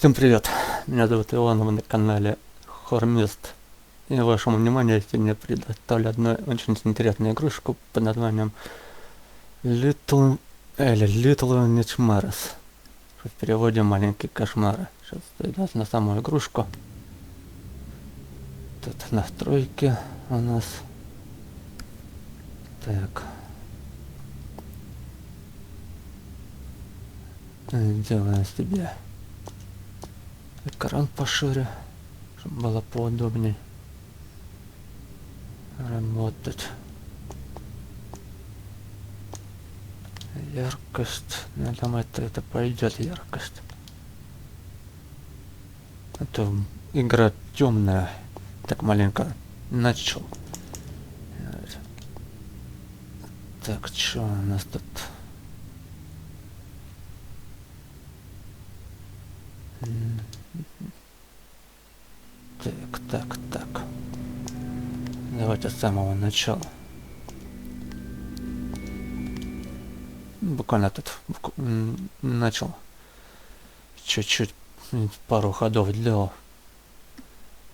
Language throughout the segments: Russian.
Всем привет! Меня зовут Иван, вы на канале Хормист. И вашему вниманию я сегодня предоставлю одну очень интересную игрушку под названием Little Nightmares. В переводе маленькие кошмары. Сейчас идем на саму игрушку. Тут настройки у нас. Так. Делаем себе экран пошире, чтобы было поудобней работать. Яркость. Я думаю, это пойдет яркость. Это игра темная. Так маленько начал. Так, что у нас тут? Так. Давайте с самого начала. Буквально тут начал. Чуть-чуть пару ходов делал.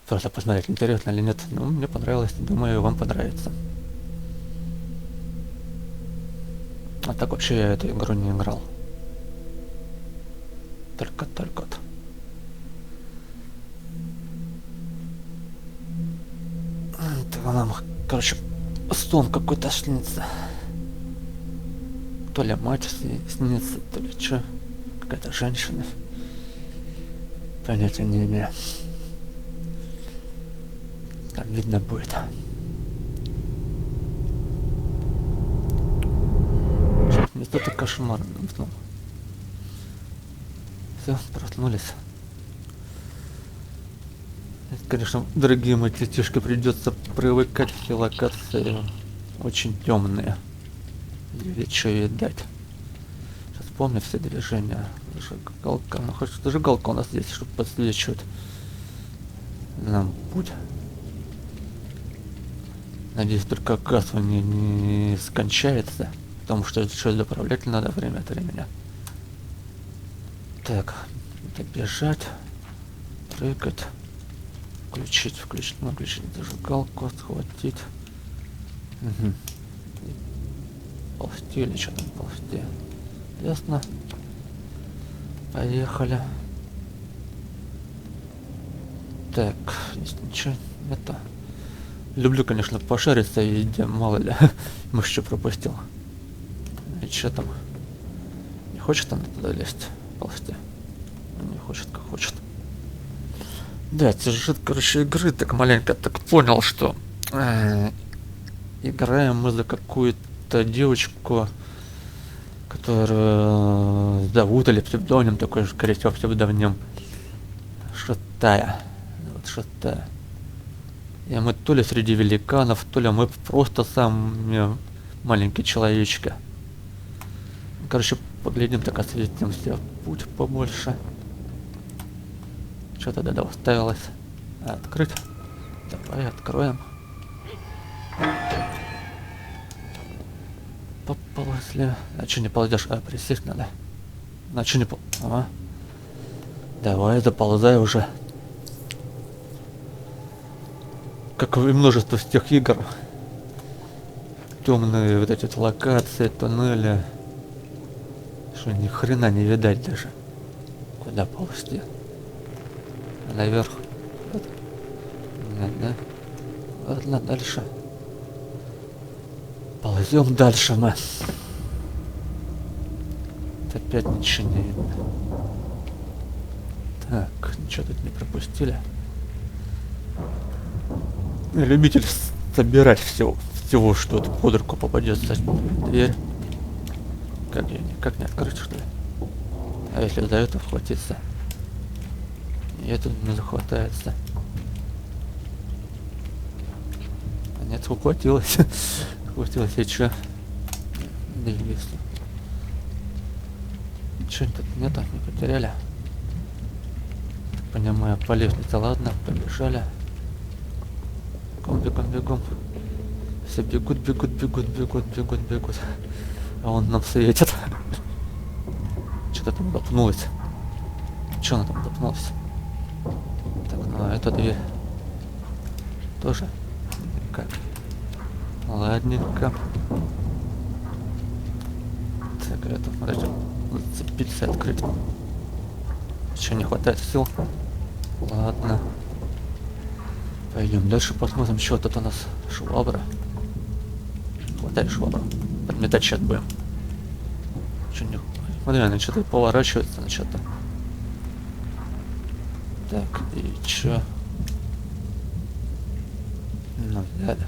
Просто посмотреть, интересно или нет. Ну, мне понравилось. Думаю, вам понравится. А так вообще я эту игру не играл. Только. Так нам, короче, сон какой-то снится. То ли мать снится, то ли что. Какая-то женщина. Понятия не имею. Там видно будет. Это кошмар. Все, проснулись. Конечно, дорогие мои детишки, придется привыкать, все локации очень темные. Ведь что видать. Сейчас помню все движения. Зажигалка. Ну хоть зажигалка у нас здесь, чтобы подсвечивать нам путь. Надеюсь, только газ не скончается. Потому что еще заправлять надо время от времени. Так, бежать, прыгать, включить зажигалку, схватить. Угу. Ползти или что там ползти? Ясно. Поехали. Так, здесь ничего нету. Люблю, конечно, пошариться везде, мало ли, может, что пропустил. И что там? Не хочет она туда лезть? Ползти? Не хочет, как хочет. Да, сюжет, короче, игры так маленько так понял, что играем мы за какую-то девочку, которую зовут, или псевдоним такой же, скорее всего, псевдоним Шатая. Вот Шатая. И мы то ли среди великанов, то ли мы просто сами маленькие человечки. Короче, поглядим, так осветимся. Путь побольше. Что тогда уставилось? Открыть. Давай откроем. Поползли. А что не ползешь? Присесть надо. А что не пол... Давай, заползай уже. Как и множество с тех игр. Темные вот эти локации, туннели. Что ни хрена не видать даже. Куда ползти? Наверх. Вот. Да. Ладно, дальше. Ползем дальше мы. Опять ничего не видно. Так, ничего тут не пропустили. Любитель собирать всего, что тут под руку попадется. Дверь. Как не открыть, что ли? А если за это хватиться? И это не захватается. Нет, ухватилась. Ухватилась, и чё? Двигайся. Чё тут нету? Не потеряли? Так понимаю, по лестнице, ладно, побежали. Бегом. Все бегут. А он нам светит. Что-то там допнулось. Че она там запнулась? Так, ну а эта дверь тоже как? Ладненько. Так, это, подожди, зацепиться и открыть. Еще не хватает сил. Ладно. Пойдем дальше посмотрим, что тут у нас. Швабра. Хватай швабру. Подметать сейчас будем. Че не... Смотри, она что-то поворачивается, на что-то. Так, и чё? Ну, взяли.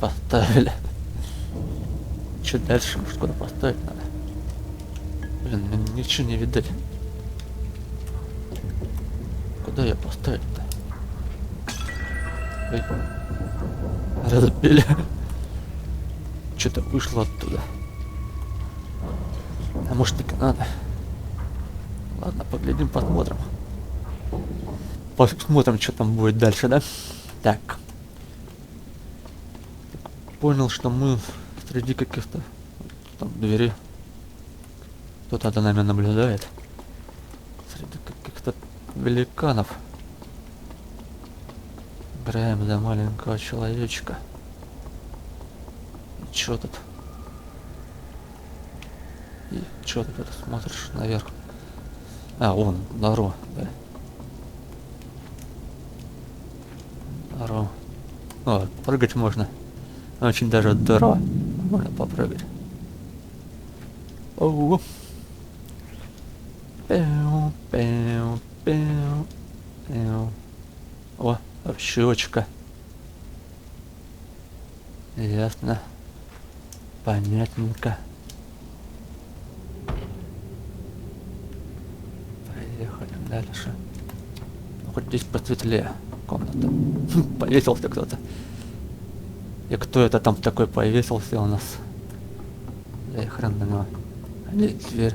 Поставили. Че дальше? Может, куда поставить надо? Блин, ничего не видать. Куда ее поставить-то? Ой. Разбили. Что-то вышло оттуда. А может, так и надо? Ладно, поглядим, посмотрим. Посмотрим, что там будет дальше, да? Так. Понял, что мы среди каких-то там дверей. Кто-то за нами наблюдает. Среди каких-то великанов. Играем за маленького человечка. И чё тут? И чё ты тут смотришь наверх? А, вон, здорово, да. Здорово. О, прыгать можно. Очень даже здорово. Можно попрыгать. Оу. Пэу, пэу, пэу, пэу. О, щечка. Ясно. Понятненько. Поехали дальше. Хоть здесь посветлее комната. Повесился кто-то. И кто это там такой повесился у нас? Да и хрен на него. А не дверь.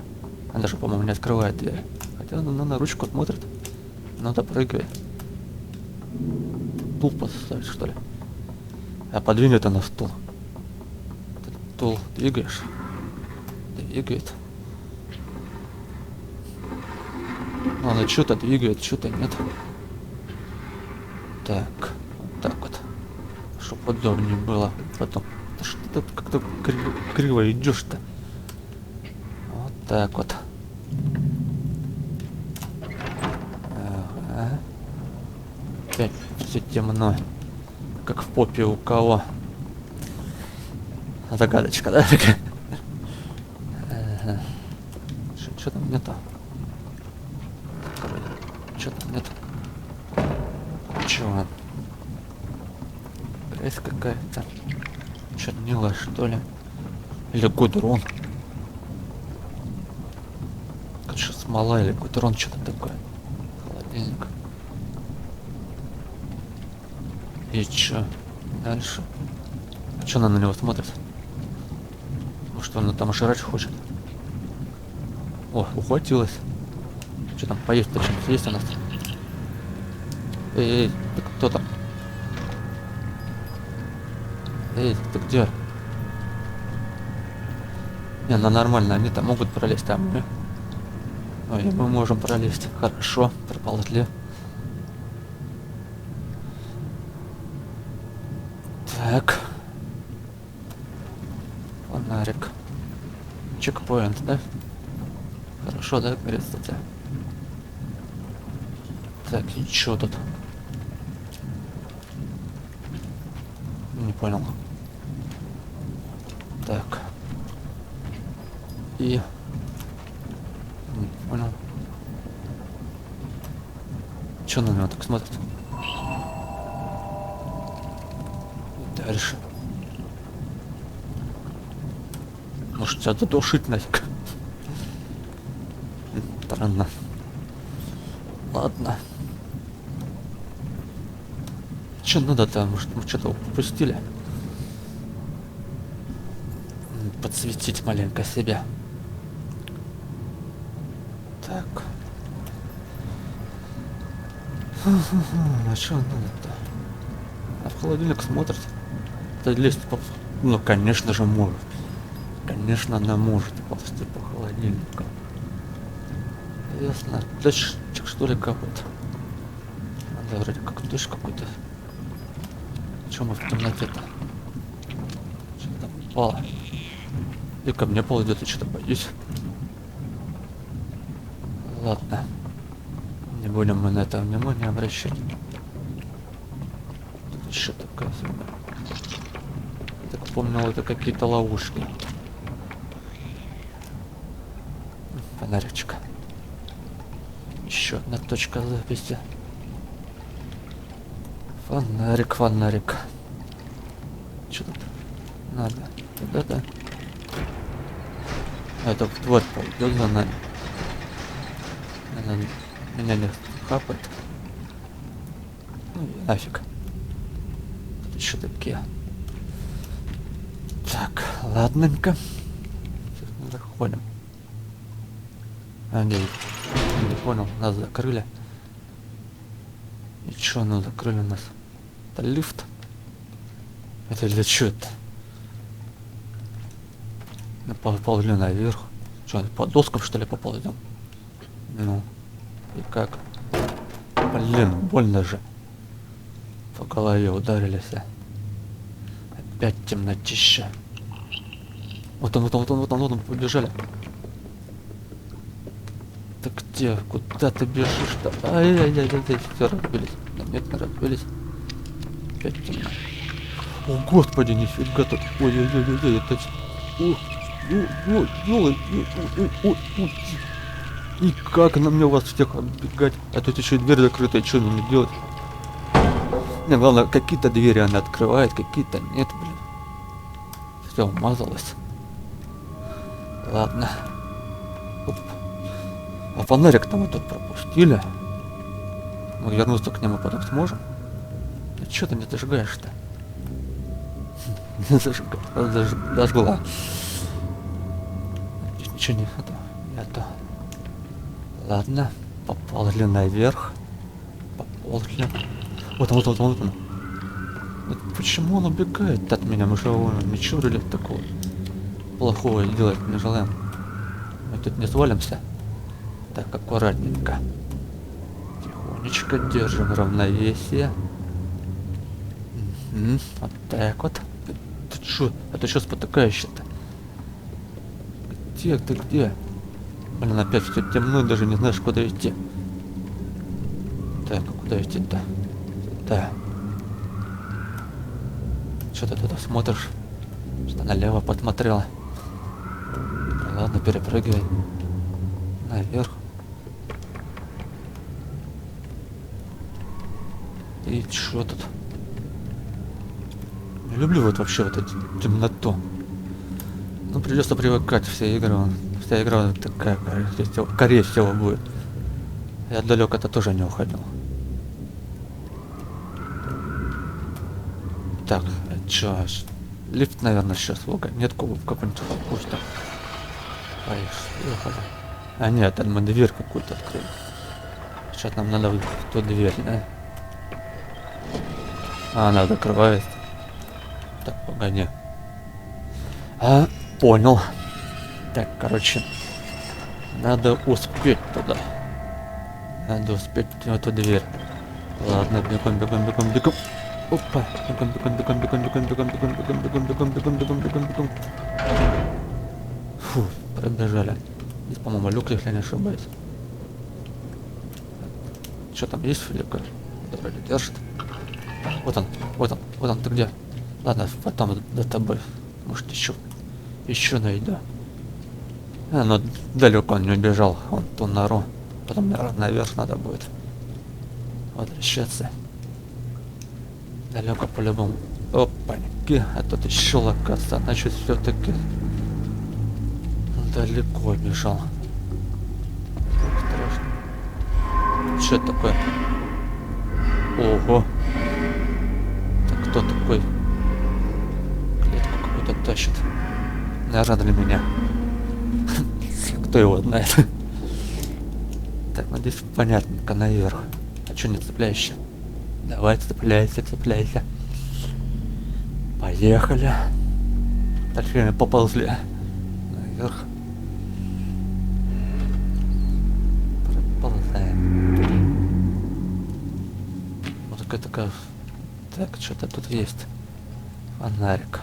Она даже, по-моему, не открывает дверь. Хотя она на ручку смотрит. Ну, допрыгивает. Стул поставить, что ли? А подвинет она стул. Ты стул двигаешь? Двигает. Ну, она что-то двигает, что-то нет. Так, вот так вот. Чтобы удобнее было потом. Да что ты как-то криво идешь-то? Вот так вот. Ага. Опять все темно. Как в попе у кого. Загадочка, да, такая? Ага. Что там нету? Что там нет? Чего? Грязь какая-то. Чернила, что ли? Или гудрон? Что, смола или гудрон, что-то такое. Холодильник. И чё? Дальше. А чё она на него смотрит? Может, она там жрать хочет? О, ухватилась. Что там поесть-то что-нибудь есть у нас? Эй, ты кто там? Эй, ты где? Не, ну нормально, они там могут пролезть, а мы... Ой, мы можем пролезть. Хорошо, проползли. Так. Фонарик. Чекпоинт, да? Хорошо, да, говорит, кстати. Так, и чё тут? Не понял. Так. И... Не понял. Чё на него так смотрит? И дальше. Может, тебя задушить нафиг? Странно. Ладно. Че надо-то? Может, мы что-то упустили? Подсветить маленько себя. Так. А что надо-то? А в холодильник смотрит. Это лезть по... Ну, конечно же, может. Конечно, она может ползти по холодильнику. Ясно. Дождик что ли капает? Да, вроде как дождь какой-то. Чё мы в темноте-то? Что там упало? И ко мне пол идет, и что-то боюсь. Ладно. Не будем мы на это внимание обращать. Тут еще такая фигня. Так помнил, это какие-то ловушки. Фонаричка. Еще одна точка записи. Фонарик, фонарик. Что тут надо? Куда-то. Это тварь пойдет за нами. Она меня не хапает. Ну и нафиг. Тут еще такие. Так, ладненько. Заходим. А, не понял, нас закрыли. И чё, ну закрыли нас? Это лифт? Это для чё это? Поползли наверх. Чё, по доскам что ли поползем? Ну, и как? Блин, больно же. По голове ударились. Опять темнотища. Вот он, побежали. Так где? Куда ты бежишь-то? Ай-яй-яй-яй, все разбились. Нет, не разбились. Опять темно. О, господи, нифига тут. Ой-ой-ой-ой, это... Ой-ой-ой-ой-ой-ой-ой. И как на мне вас всех оббегать? А тут еще и дверь закрытая, что мне делать? Не, главное, какие-то двери она открывает, какие-то нет, блин. Все умазалось. Ладно. Оп. А фонарик-то мы тут пропустили. Мы вернуться к нему потом сможем? Ну что ты не зажигаешь-то? Не зажгла. Здесь ничего не это. Это. Ладно. Поползли наверх. Поползли. Вот он. Вот почему он убегает от меня? Мы же его ничего вроде такого плохого делать не желаем. Мы тут не свалимся. Так, аккуратненько. Тихонечко держим равновесие. Вот так вот. Ты чё? Это что спотыкаешься-то? Где ты, где? Блин, опять все темно, даже не знаешь, куда идти. Так, а куда идти-то? Да. Что ты туда смотришь? Что налево посмотрела? Ладно, перепрыгивай. Наверх. И чё тут? Не люблю вот вообще вот эту темноту. Ну, придется привыкать, вся игра такая, скорее всего, будет. Я далеко это тоже не уходил. Так, чё? Лифт, наверное, сейчас вагонетку в какую-нибудь опустим. Поехали. А нет, там мы дверь какую-то открыли. Сейчас нам надо в ту дверь, да? А, она закрывается. Так, погоди. А, понял. Так, короче. Надо успеть туда. Надо успеть в эту дверь. Ладно, бегом. Опа. Бегом. Фу, пробежали. Здесь, по-моему, люк, если я не ошибаюсь. Что там есть, Филиппка? Вроде держит. Вот он, ты где? Ладно, потом за тобой. Может, еще найду. Но далеко он не убежал, он в ту нору. Потом, наверное, наверх надо будет возвращаться. Далеко по-любому. Опаньки, а тут еще локация, значит, все-таки далеко бежал. Страшно. Что это такое? Ого. Так кто такой? Клетку какую-то тащит. Наверное, для меня. Кто его знает? Так, надеюсь, понятненько наверх. А что не цепляешься? Давай, цепляйся. Поехали. Точнее, поползли наверх. Узкая такая. Так, что-то тут есть. Фонарик.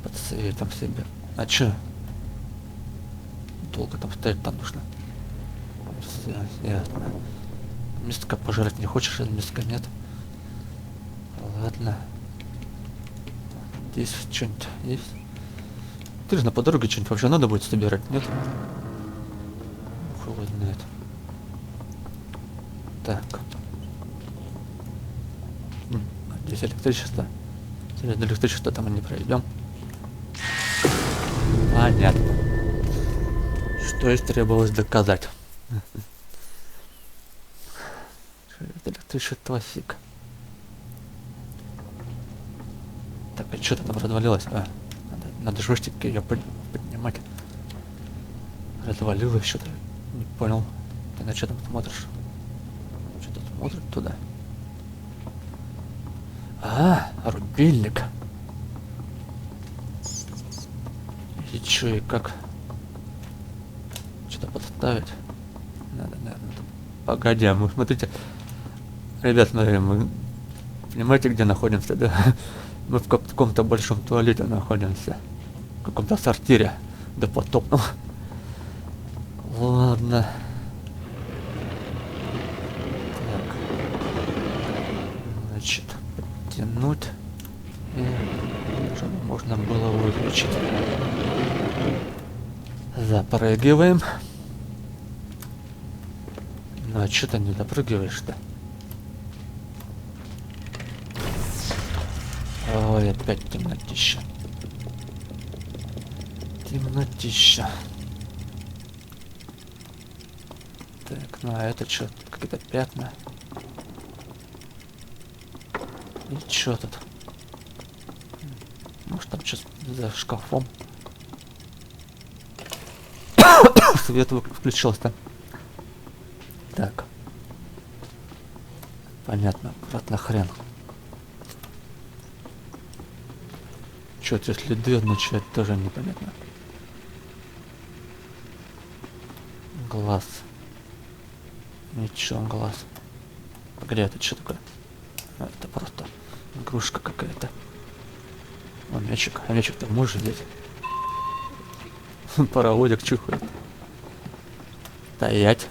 Подсветим себе. А чё? Долго там стоять-то нужно. Всё, ясно. Мистка пожрать не хочешь, а мистка нет. Ладно. Здесь что-нибудь есть? Ты же на по дороге что-нибудь вообще надо будет собирать, нет? Хуй его знает. Так. Здесь электричество. Через электричество там мы не пройдем. Понятно. Что и требовалось доказать. Через электричество фиг. Так, а что-то там развалилось? Надо жестик ее поднимать. Развалилось что-то. Не понял. Ты на что там смотришь? Что-то смотрит туда. Рубильник. И чё, и как? Что-то подставить? Надо, наверное. Погоди, мы, смотрите. Ребят, мы понимаете, где находимся, да? Мы в каком-то большом туалете находимся. В каком-то сортире допотопном. Ладно. Так. Значит, подтянуть. И чтобы можно было выключить. Запрыгиваем. Ну а что ты не запрыгиваешь-то? Ой, опять темнотища. Темнотища. Так, ну а это что? Какие-то пятна. И что тут? Может там что за шкафом? Свет включился. Так. Понятно, обратно хрен. Чё, эти следы означают, тоже непонятно. Глаз. Ничего, глаз. Погоди, это что такое? Это просто игрушка какая-то. О, мячик. А мячик ты можешь взять? Паровозик чухает. Стоять.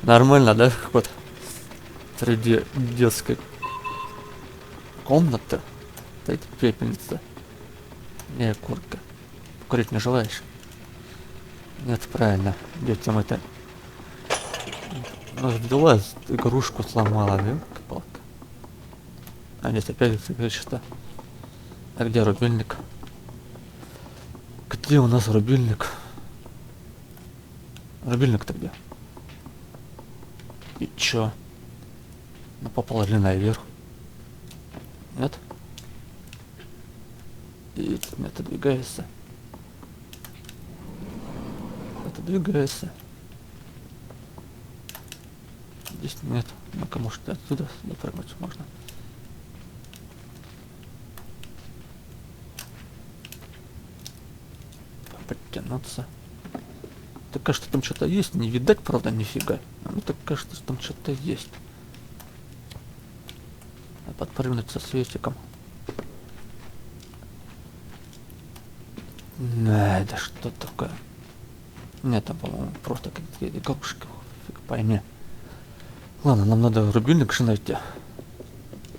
Нормально, да, вот среди детской комнаты стоит пепельница. Не, куртка. Курить не желаешь? Нет, правильно. Детям это... Ну, взяла игрушку, сломала, да? Палка. А здесь опять что? А где рубильник? Где у нас рубильник? Рубильник-то где? И чё? Ну, поположи наверх. Нет? И не отодвигается. Отодвигается. Здесь нет. Ну-ка, может, отсюда запрыгнуть можно. Подтянуться. Так кажется, там что-то есть. Не видать, правда, нифига. Ну так кажется, что там что-то есть. А подпрыгнуть со светиком. Да что такое? Нет, там, по-моему, просто какие-то игрушки. Фиг пойми. Ладно, нам надо рубильник же найти.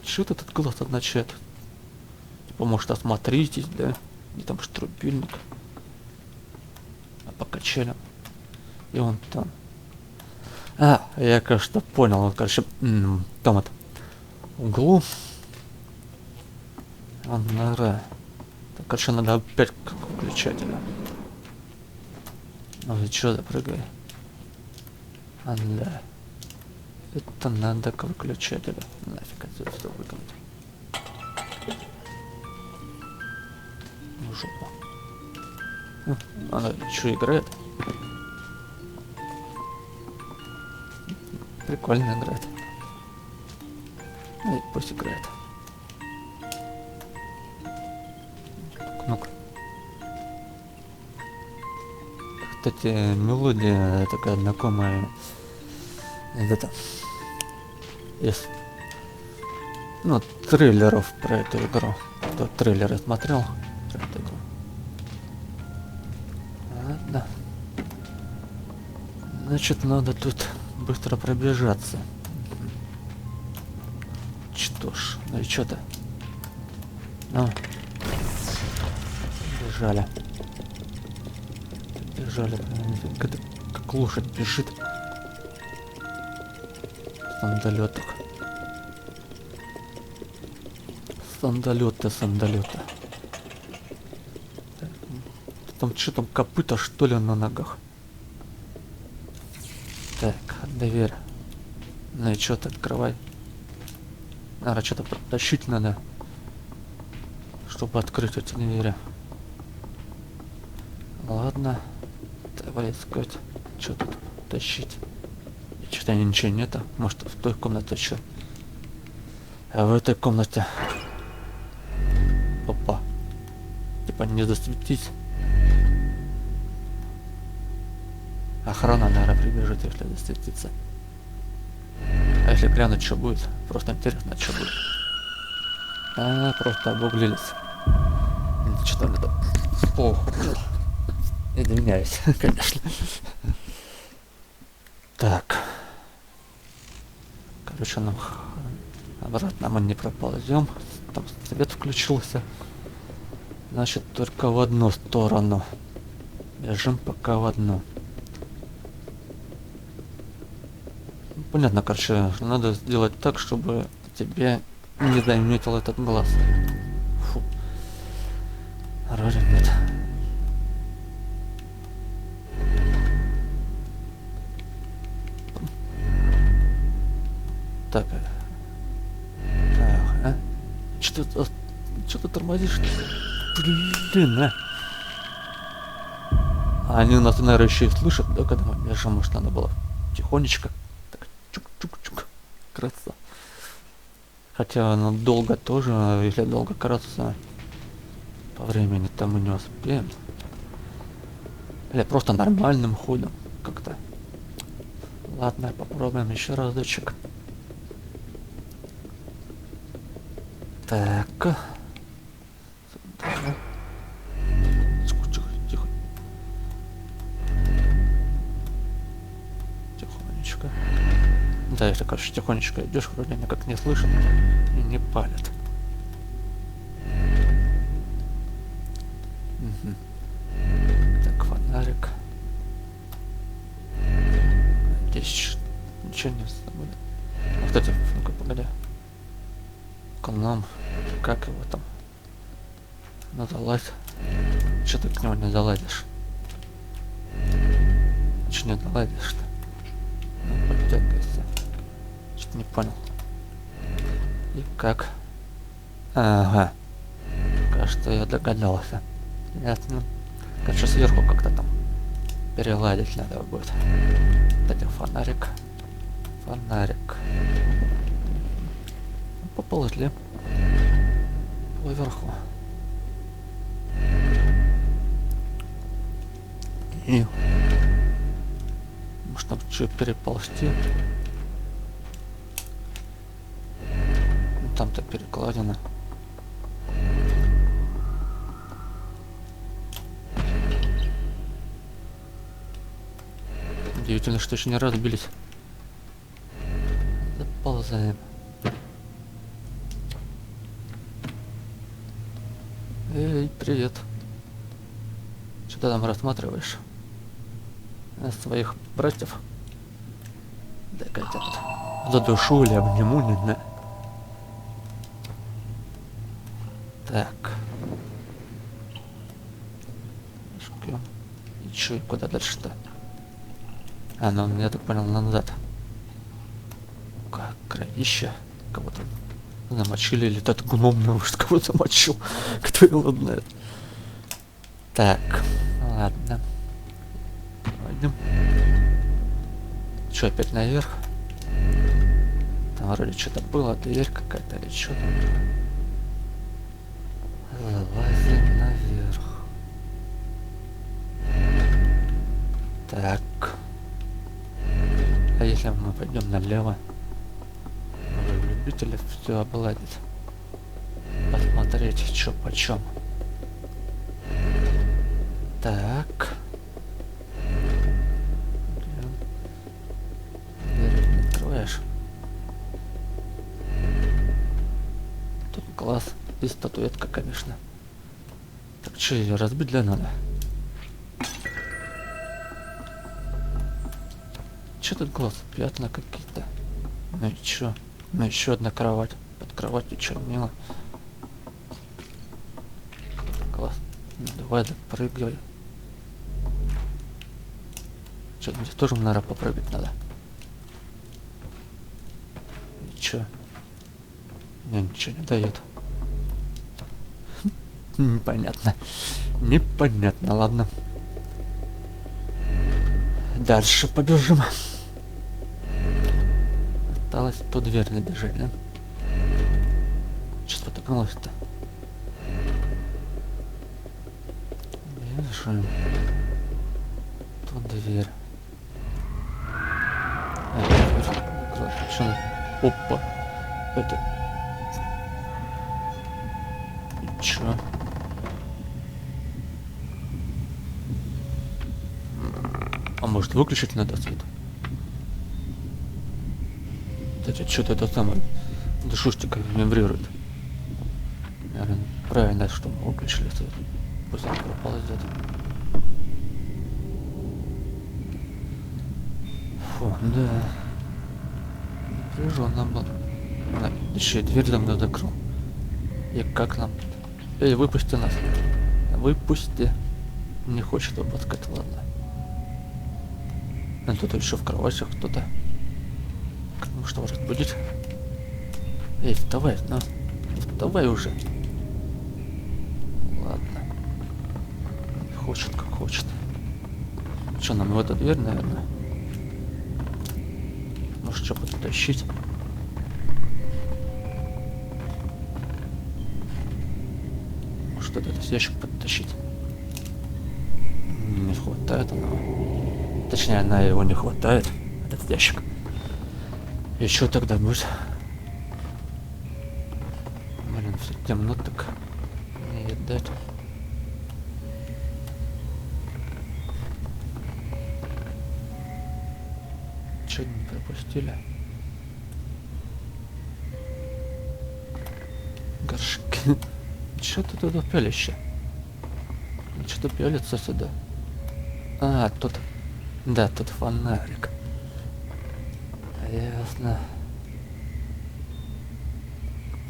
Что этот глаз означает? Типа, может, осмотритесь, да? И там что, рубильник? А по качелям. И он там. Я, кажется, понял. Он, короче, там вот в углу. Он нора. Так, короче, надо опять к выключателю. Ну и чё, запрыгай. Да. Это надо к выключателю. Нафиг отсюда все выкинуть. Ну, жопа. Она что, играет? Прикольно играет. И пусть играет. Ну-ка. Кстати, мелодия такая знакомая. Это из, ну, трейлеров про эту игру. Кто трейлеры смотрел про эту игру. Ладно. Значит, надо тут быстро пробежаться. Что ж, ну и что-то. Ну. Бежали. Бежали. Как лошадь бежит. Сандалеток. Сандалета. Там что там, копыта что ли на ногах? Так, дверь. Ну и что-то открывай. Наверное, что-то подтащить надо, чтобы открыть эти двери. Ладно. Давай искать. Что тут тащить? Что-то ничего нету. Может, в той комнате что? А в этой комнате... Опа. Типа не засветись. Охрана, наверное, прибежит, если засветится. А если глянуть, что будет? Просто интересно, что будет. Просто обуглились. Что-то надо... Ох, извиняюсь, конечно. Так. Короче, нам обратно мы не проползем. Там свет включился. Значит, только в одну сторону. Бежим пока в одну. Понятно, короче, надо сделать так, чтобы тебе не заметил этот глаз. Фу. Вроде нет. Так. Ага. Что ты тормозишь? Блин, а. Они у нас, наверное, еще и слышат, да, когда мы бежим, может, надо было тихонечко. Так, чук-чук-чук. Краса. Хотя оно долго тоже, если долго краться, по времени там мы не успеем. Или просто нормальным ходом как-то. Ладно, попробуем еще разочек. Так. Тихо. Тихонечко. Да, если, короче, тихонечко идешь, вроде никак не слышат и не палят. Угу. Так, фонарик. Здесь ничего не забыли. А, кстати, ну-ка, погоди. Канал, как его там? Ну, залазь. Че ты к нему не залазишь? Че не залазишь-то? Ну, подтягивайся. Что-то не понял. И как? Ага. Кажется, я догадался. Ясно. Короче, сверху как-то там переладить надо будет. Кстати, фонарик. Фонарик. Поползли. Поверху. И... Может, там что переползти? Там-то перекладина. Удивительно, что еще не разбились. Заползаем. Эй, привет. Что ты там рассматриваешь? Своих братьев? Да-ка я тут задушу или обниму, не знаю. Так. Жгем. И чё, и куда дальше-то? А, ну, я так понял, назад. Как кровища. Кого-то замочили, или тот гном, может, кого-то замочил. Кто его знает. Так, ладно. Пойдем. Че, опять наверх? Там вроде что-то было, дверь какая-то или что там. Залазим наверх. Так. А если мы пойдем налево? любители все обладить. Посмотреть, что почем. Так. Дверь не откроешь. Тут глаз и статуэтка, конечно. Так что, ее разбить для надо? Че тут глаз? Пятна какие-то. Ну и чё? Ну еще одна кровать. Под кроватью чернила. Класс. Ну, давай запрыгивай. Че, здесь тоже, наверное, попрыгать надо. И чё? Мне ничего не дает. Непонятно. Непонятно, ладно. Дальше побежим. Осталось ту дверь набежать, да? Что спотыкнулось-то? Бежим. Тут дверь. Что? Опа. Это... И чё? А может выключить надо свет? Кстати, что-то это самое душустика вибрирует. Наверное, правильно, что мы выключили свет. Пусть он проползет. Фу, да. Напряженно было. Еще и дверь за мной закрыл. И как нам? Эй, выпусти нас. Выпусти. Не хочет выпускать, ладно. А тут еще в кроватях кто-то. Ну что, разбудить? Эй, вставай, ну. Вставай уже. Ладно. Хочет, как хочет. Что, нам в эту дверь, наверное? Может, что подтащить? Может, этот ящик подтащить? Не хватает она. Точнее, она его не хватает, этот ящик. И что тогда будет? Блин, все темно так. Не едать. Че не пропустили? Горшки. Че ты туда пялище? Что-то пялится сюда. А, тут... Да, тут фонарик. Ясно.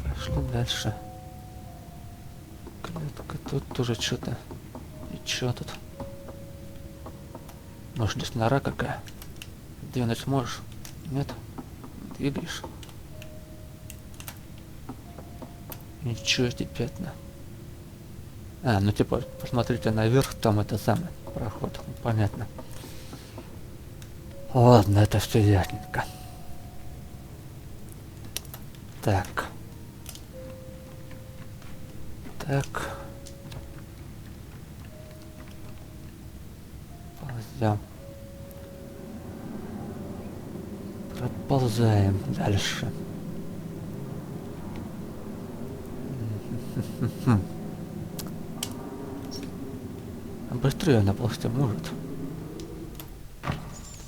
Пошли дальше. Клетка тут тоже что-то. И что тут? Может, здесь нора какая? Двинуть можешь? Нет? Двигаешь? Ничего, эти пятна. А, ну типа, посмотрите наверх, там это самое. Проход. Понятно. Ладно, это все ясненько. Так. Так. Ползем. Проползаем дальше. Быстрее наползти может.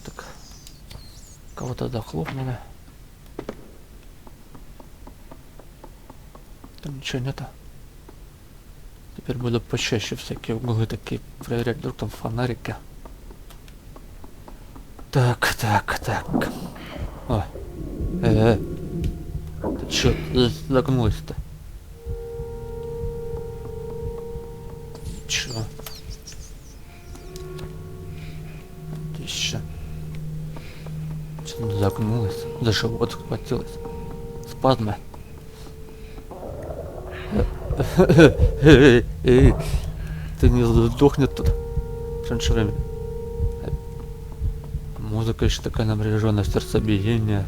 Так. Кого-то захлопнули. Там ничего нету. Теперь буду почаще всякие углы такие проверять, вдруг там фонарики. Так, так, так. О. Ты чё загнулась-то? Чё? Ты ещё? Чё загнулась? За живот схватилась. Спазмы. Ты не сдохнет тут раньше времени. Музыка еще такая напряженная, сердцебиение.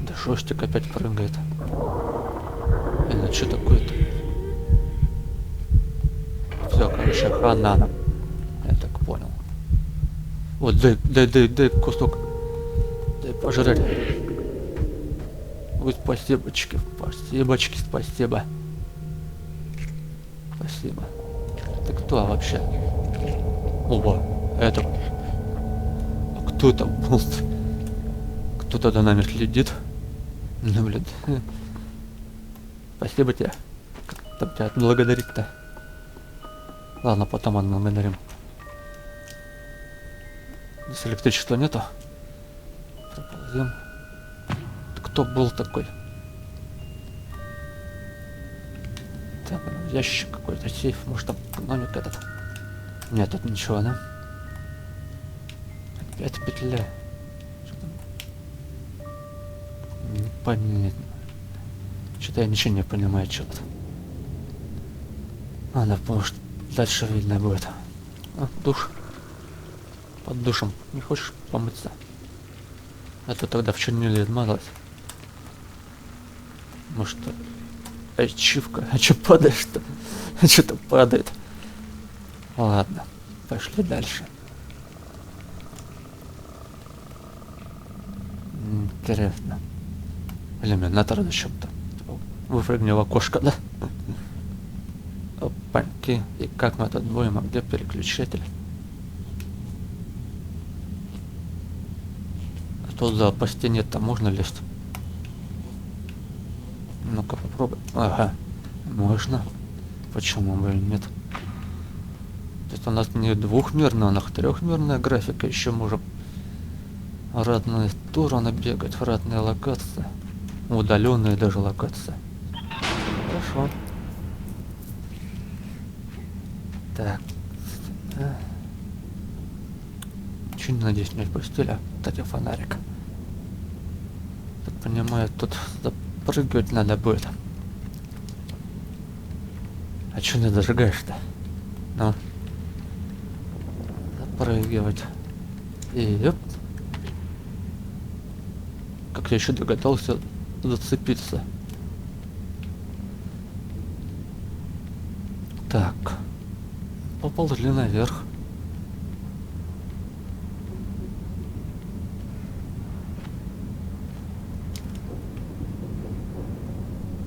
Да шостик опять прыгает. Это что такое-то? Все, короче, хана нам. Я так понял. Вот, дай кусок. Дай пожрать. Ой, спасибочки, спасибочки, спасибо. Спасибо. Ты кто вообще? Оба, это... А кто это был? Кто-то за нами следит. Ну, блин. Спасибо тебе. Как там тебя отблагодарить-то? Ладно, потом отблагодарим. Здесь электричества нету. Проползем. Кто был такой? Так, ящик какой-то, сейф. Может там гномик этот? Нет, тут ничего, да? Опять петля. Что там? Непонятно. Что-то я ничего не понимаю, что-то. Ладно, может дальше видно будет. А, душ. Под душем. Не хочешь помыться? А то тогда в черниле отмазалась. Может, ачивка? А чё падаешь-то? А что-то падает. Ладно, пошли дальше. Интересно. Иллюминатор зачем-то. Выпрыгнул в окошко, да? Опаньки. И как мы тут будем? А где переключатель? А тут за по стене-то можно лезть? Ну-ка попробуй. Ага. Можно. Почему бы и нет? То есть у нас не двухмерная, а трехмерная графика. Еще можем в разные стороны бегать, в разные локации. Удаленные даже локации. Хорошо. Так. Чуть, надеюсь, не отпустили. Кстати, фонарик. Так понимаю, тут запрыгивать надо будет. А чё не зажигаешь-то? Ну. Запрыгивать. И ёп. Как я еще догадался зацепиться. Так. Поползли наверх.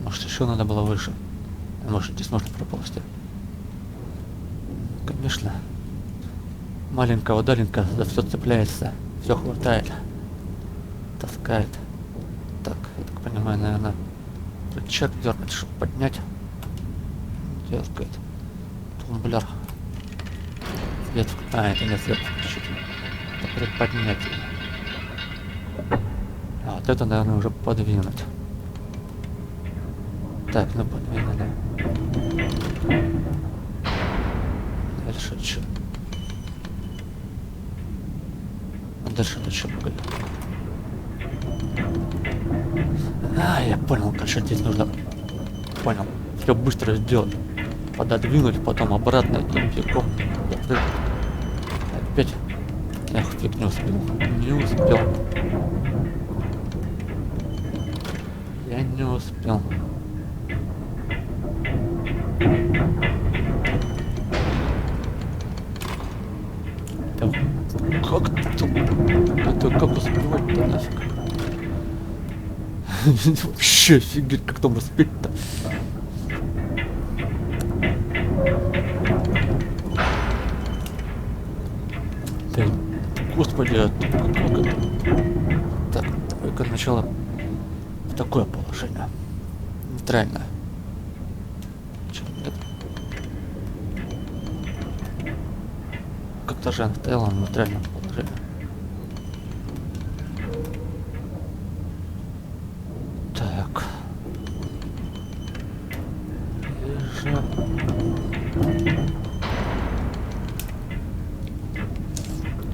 Может, еще надо было выше. Может, здесь можно проползти. Конечно. Маленького даленько за все цепляется. Все хватает. Таскает. Так, я так понимаю, наверное, рычаг дернуть, чтобы поднять. Дергает. Тумблер. Свет. А, это не свет. Это приподнять. А вот это, наверное, уже подвинуть. Так, ну подвинули. Дальше что? А дальше это что будет? А, я понял, конечно, здесь нужно... Понял. Все быстро сделать. Пододвинуть, потом обратно и бегом закрыть. Опять. Эх, фиг не успел. Не успел. Я не успел. Как тут? Это как успевать-то нафиг? Вообще офигеть, как там успеть-то? Да, господи, а как это? Так, давай-ка сначала в такое положение. Нейтральное. Чё, нет? Как-то же стояла в нейтральном положении. Так.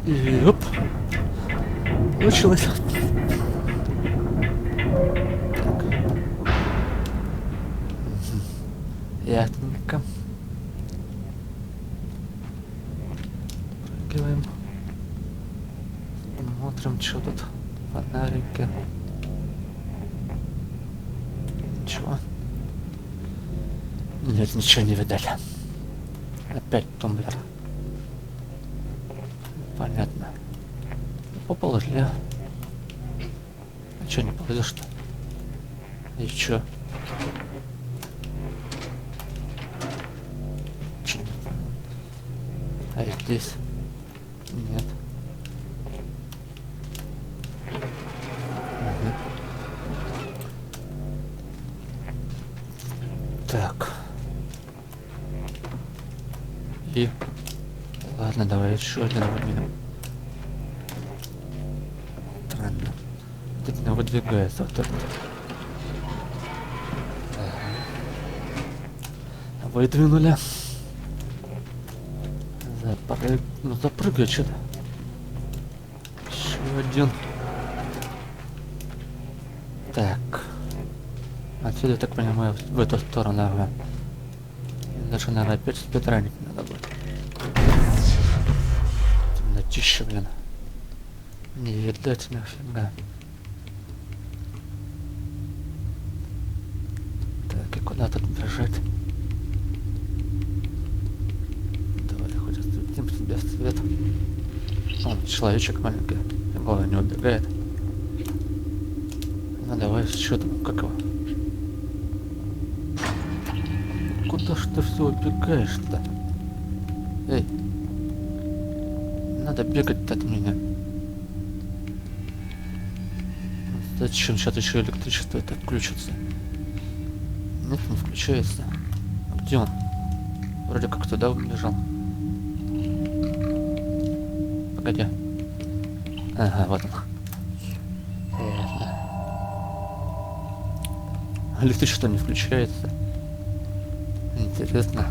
И оп. Получилось. Так. Ясненько. Прыгиваем. Смотрим, что тут. Фонарики. Ничего. Нет, ничего не видать. Опять тумблер. Понятно. Поползли. А чё не ползешь-то? И чё? А здесь? Нет. Мгм. Так. И... Ладно, давай еще один выдвинем. Странно. Тут не выдвигается вот это. Ага. Выдвинули. Ну запрыгай что-то. Еще один. Так. Отсюда, я так понимаю, в эту сторону, ага. Даже, наверное, опять спидранить надо будет. Темнотища, блин. Не видать нафига. Так, и куда тут бежать? Давай хоть осветим себе свет. Он человечек маленький. И голову не убегает. Ну давай, что там, как его? Куда ж ты все убегаешь-то? Эй! Надо бегать-то от меня. Зачем сейчас еще электричество это включится? Нет, не включается. А где он? Вроде как туда убежал. Погоди. Ага, вот он. Ясно. Электричество не включается. Интересно.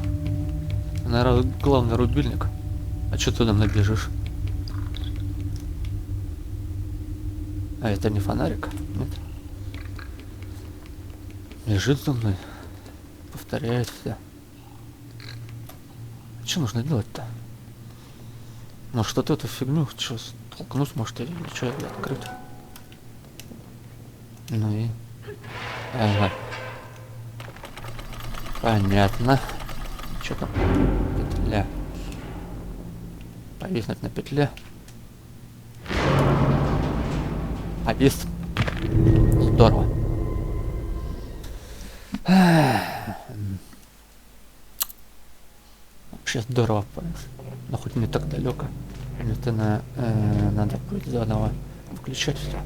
Наверное, главный рубильник. А что туда набежишь? А это не фонарик? Нет? Лежит за мной. Повторяет все. Что нужно делать-то? Может, вот эту фигню что, столкнуть, может, или что, или открыть? Ну и... Ага. Понятно. Что там? Петля. Повиснуть на петле. Повис. Здорово. Вообще здорово повис. Но хоть не так далеко. Это надо будет заново включать все.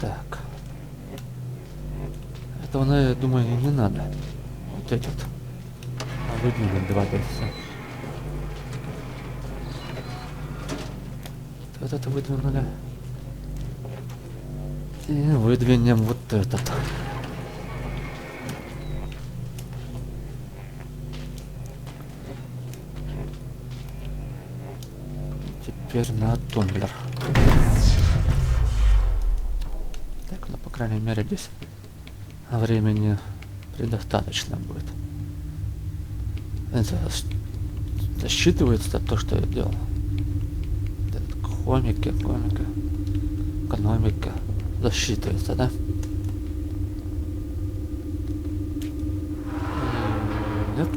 Так. Этого, я думаю, не надо. Вот эти вот. Выдвинуть два дальше. Вот это выдвинули. И выдвинем вот этот. Теперь на тумблер. Так, ну по крайней мере здесь времени предостаточно будет. Это засчитывается то, что я делал. Комика. Экономика. Засчитывается, да? Нет.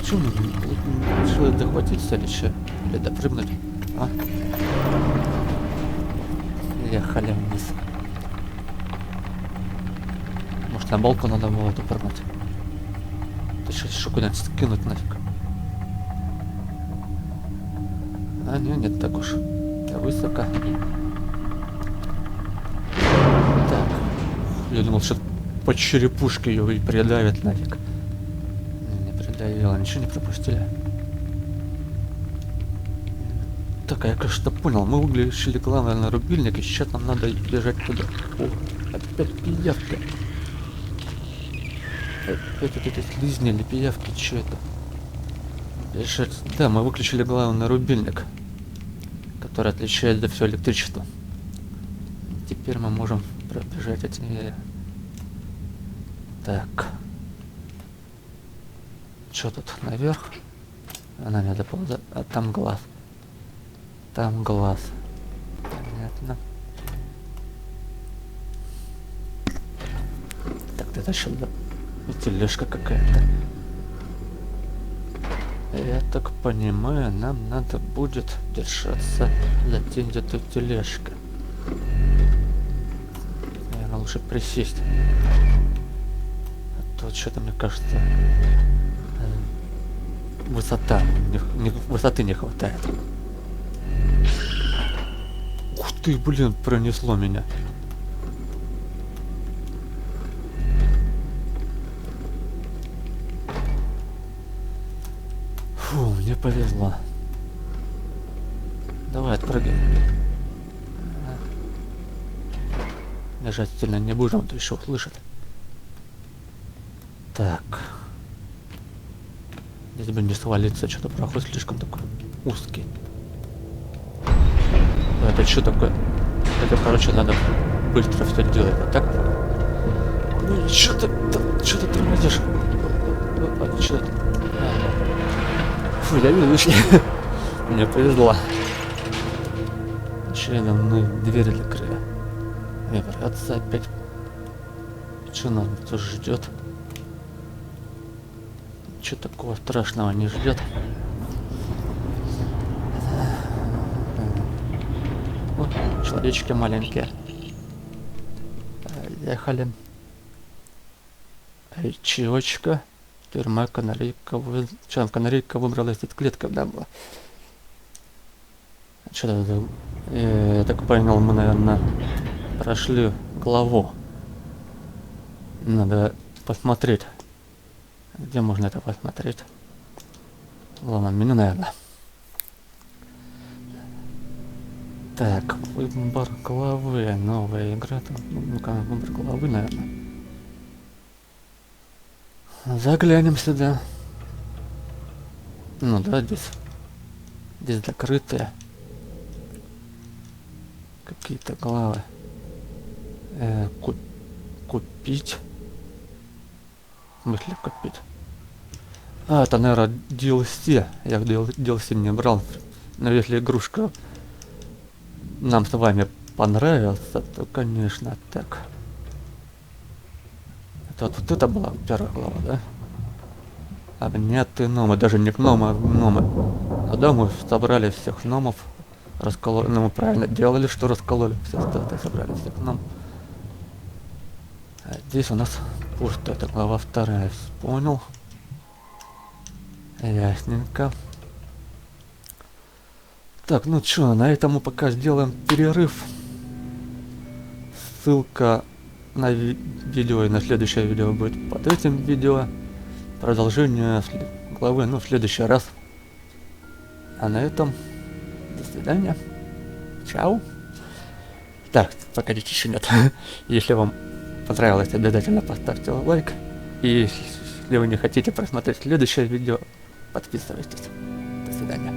Чё мы решили дохватиться или что? Или допрыгнуть? А? Ехали вниз. Может, на балкон надо было допрыгнуть? Да что, еще куда-нибудь скинуть нафиг? А, нет, так уж. Я высоко. Так. Я думал, что по черепушке ее и придавит нафиг. Не придавило, ничего не пропустили. Так, а я, конечно, понял. Мы выключили главное на рубильник, и сейчас нам надо бежать туда. О, опять пиявка. Опять вот эти слизни или пиявки, что это? Бежать. Да, мы выключили главный рубильник, который отличает все электричество. Теперь мы можем пробежать эти... Так. Что тут? Наверх? Она не доползает. А там глаз. Там глаз. Понятно. Так, это что за тележка какая-то? Я так понимаю, нам надо будет держаться за эту тележку. лучше присесть. А то что-то, мне кажется, высота. Высоты не хватает. Ух ты, блин, пронесло меня. Фу, мне повезло. Давай, отпрыгай. Нажать сильно не будем, а то еще услышат. Так. Здесь бы не свалиться, что-то проход слишком такой узкий. Это что такое? Это, короче, надо быстро все делать. А так? Ну, что ты тормозишь? Что это? Фу, я везучий. Мне повезло. Очевидно, мы двери закрыли. Вибрация опять. Что нас тут ждет? Че такого страшного не ждет? Вот, человечки маленькие. Ехали. Речевочка. Тюрьма, канарейка. Че, канарейка выбралась из клетки, да, была? Что-то, я так понял, мы, наверное, прошли главу. Надо посмотреть. Где можно это посмотреть? Ладно, меню, наверное. Так, выбор главы. Новая игра. Ну-ка, выбор главы, наверное. Заглянем сюда. Ну да, здесь закрытые. Какие-то главы. Купить. В смысле купить? А, это, наверное, DLC. Я DLC не брал. Но если игрушка нам с вами понравилась, то, конечно, так. Это вот это была первая глава, да? Обнятые гномы. Даже не гномы, а гномы. А да, мы собрали всех гномов. Раскололи. Ну, мы правильно делали, что раскололи. Все статы собрали всех гномов. А здесь у нас пусто. Это глава вторая. Понял. Ясненько. Так, ну чё, на этом мы пока сделаем перерыв. Ссылка на видео и на следующее видео будет под этим видео. Продолжение главы, ну, в следующий раз. А на этом до свидания. Чао. Так, погодите, еще нет. Если вам понравилось, обязательно поставьте лайк. И если вы не хотите просмотреть следующее видео, подписывайтесь. До свидания.